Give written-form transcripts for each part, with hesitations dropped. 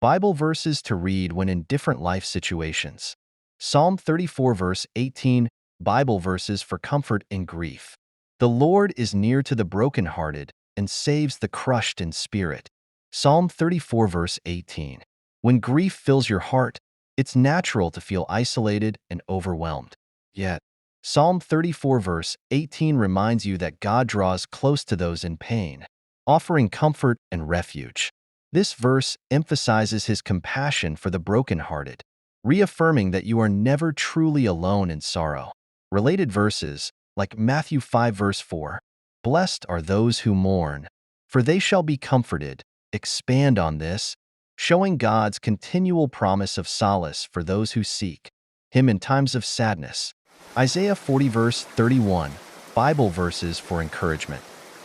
Bible verses to read when in different life situations. Psalm 34 verse 18, Bible verses for comfort in grief. The Lord is near to the brokenhearted and saves the crushed in spirit. Psalm 34 verse 18. When grief fills your heart, it's natural to feel isolated and overwhelmed. Yet, Psalm 34 verse 18 reminds you that God draws close to those in pain, offering comfort and refuge. This verse emphasizes his compassion for the brokenhearted, reaffirming that you are never truly alone in sorrow. Related verses, like Matthew 5 verse 4, "Blessed are those who mourn, for they shall be comforted," expand on this, showing God's continual promise of solace for those who seek him in times of sadness. Isaiah 40 verse 31, Bible verses for encouragement.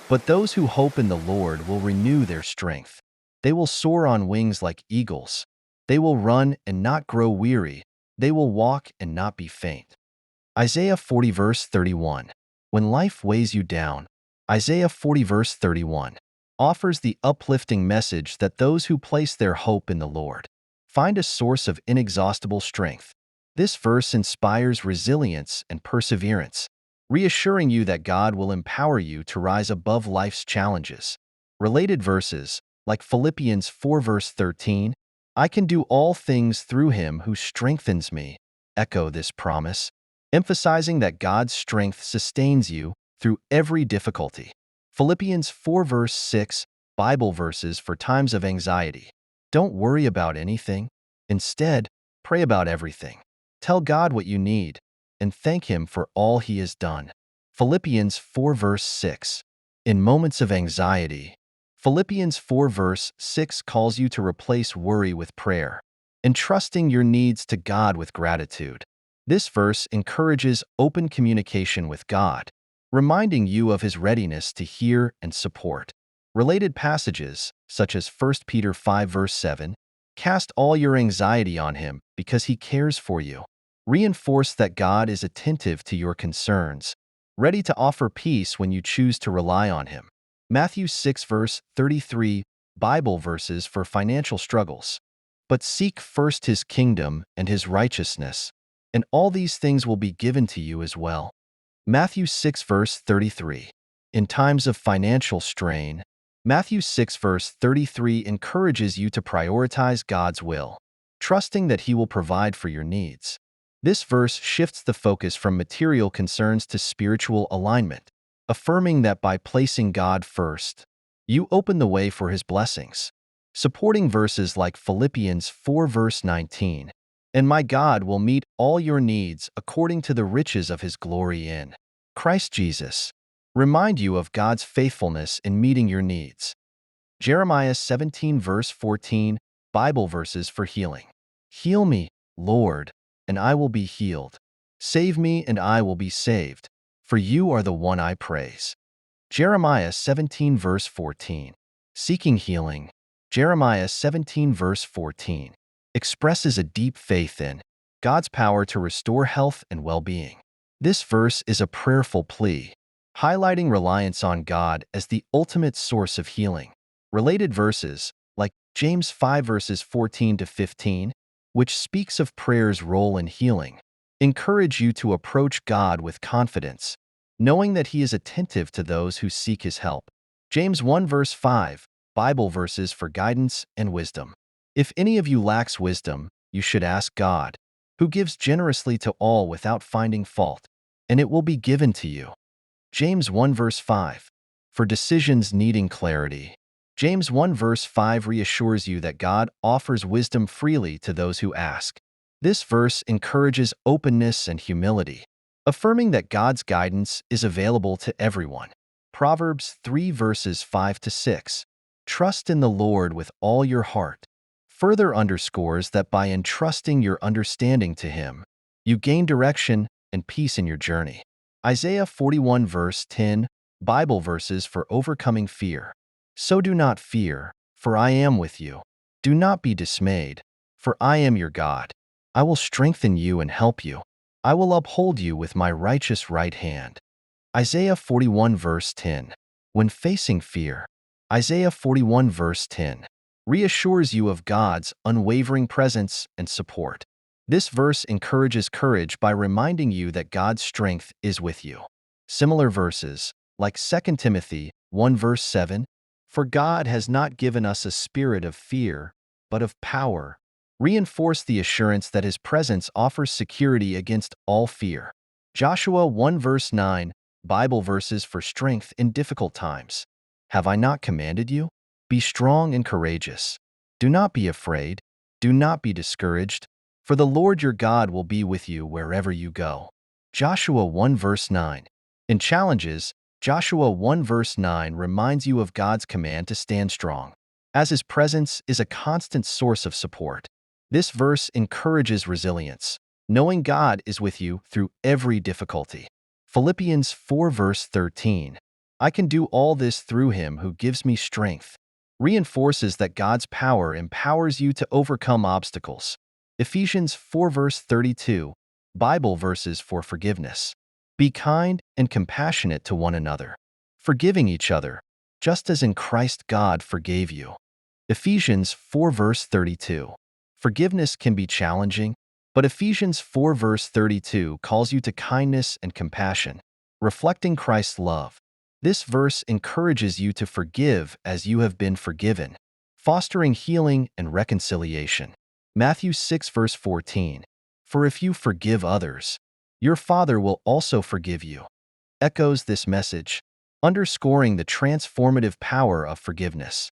But those who hope in the Lord will renew their strength. They will soar on wings like eagles. They will run and not grow weary. They will walk and not be faint. Isaiah 40 verse 31. When life weighs you down, Isaiah 40 verse 31 offers the uplifting message that those who place their hope in the Lord find a source of inexhaustible strength. This verse inspires resilience and perseverance, reassuring you that God will empower you to rise above life's challenges. Related verses, like Philippians 4 verse 13, "I can do all things through him who strengthens me," echo this promise, emphasizing that God's strength sustains you through every difficulty. Philippians 4 verse 6, Bible verses for times of anxiety. Don't worry about anything. Instead, pray about everything. Tell God what you need and thank him for all he has done. Philippians 4 verse 6. In moments of anxiety, Philippians 4 verse 6 calls you to replace worry with prayer, entrusting your needs to God with gratitude. This verse encourages open communication with God, reminding you of his readiness to hear and support. Related passages, such as 1 Peter 5 verse 7, "Cast all your anxiety on him because he cares for you," reinforce that God is attentive to your concerns, ready to offer peace when you choose to rely on him. Matthew 6 verse 33, Bible verses for financial struggles. "But seek first his kingdom and his righteousness, and all these things will be given to you as well." Matthew 6 verse 33. In times of financial strain, Matthew 6 verse 33 encourages you to prioritize God's will, trusting that he will provide for your needs. This verse shifts the focus from material concerns to spiritual alignment, affirming that by placing God first, you open the way for his blessings. Supporting verses like Philippians 4 verse 19, "And my God will meet all your needs according to the riches of his glory in Christ Jesus," remind you of God's faithfulness in meeting your needs. Jeremiah 17 verse 14, Bible verses for healing. "Heal me, Lord, and I will be healed. Save me, and I will be saved, for you are the one I praise." Jeremiah 17 verse 14. Seeking healing. Jeremiah 17 verse 14 expresses a deep faith in God's power to restore health and well-being. This verse is a prayerful plea, highlighting reliance on God as the ultimate source of healing. Related verses, like James 5 verses 14 to 15, which speaks of prayer's role in healing, encourage you to approach God with confidence, knowing that he is attentive to those who seek his help. James 1 verse 5, Bible verses for guidance and wisdom. "If any of you lacks wisdom, you should ask God, who gives generously to all without finding fault, and it will be given to you." James 1 verse 5. For decisions needing clarity. James 1 verse 5 reassures you that God offers wisdom freely to those who ask. This verse encourages openness and humility, affirming that God's guidance is available to everyone. Proverbs 3 verses 5 to 6. Trust in the Lord with all your heart, further underscores that by entrusting your understanding to him, you gain direction and peace in your journey. Isaiah 41 verse 10, Bible verses for overcoming fear. "So do not fear, for I am with you. Do not be dismayed, for I am your God. I will strengthen you and help you. I will uphold you with my righteous right hand." Isaiah 41 verse 10. When facing fear. Isaiah 41 verse 10. reassures you of God's unwavering presence and support. This verse encourages courage by reminding you that God's strength is with you. Similar verses, like 2 Timothy 1 verse 7, "For God has not given us a spirit of fear, but of power," reinforce the assurance that His presence offers security against all fear. Joshua 1 verse 9, Bible verses for strength in difficult times. "Have I not commanded you? Be strong and courageous. Do not be afraid. Do not be discouraged, for the Lord your God will be with you wherever you go." Joshua 1 verse 9. In challenges, Joshua 1 verse 9 reminds you of God's command to stand strong, as His presence is a constant source of support. This verse encourages resilience, knowing God is with you through every difficulty. Philippians 4 verse 13. "I can do all this through Him who gives me strength," reinforces that God's power empowers you to overcome obstacles. Ephesians 4 verse 32, Bible verses for forgiveness. "Be kind and compassionate to one another, forgiving each other, just as in Christ God forgave you." Ephesians 4 verse 32. Forgiveness can be challenging, but Ephesians 4 verse 32 calls you to kindness and compassion, reflecting Christ's love. This verse encourages you to forgive as you have been forgiven, fostering healing and reconciliation. Matthew 6 verse 14. "For if you forgive others, your Father will also forgive you," echoes this message, underscoring the transformative power of forgiveness.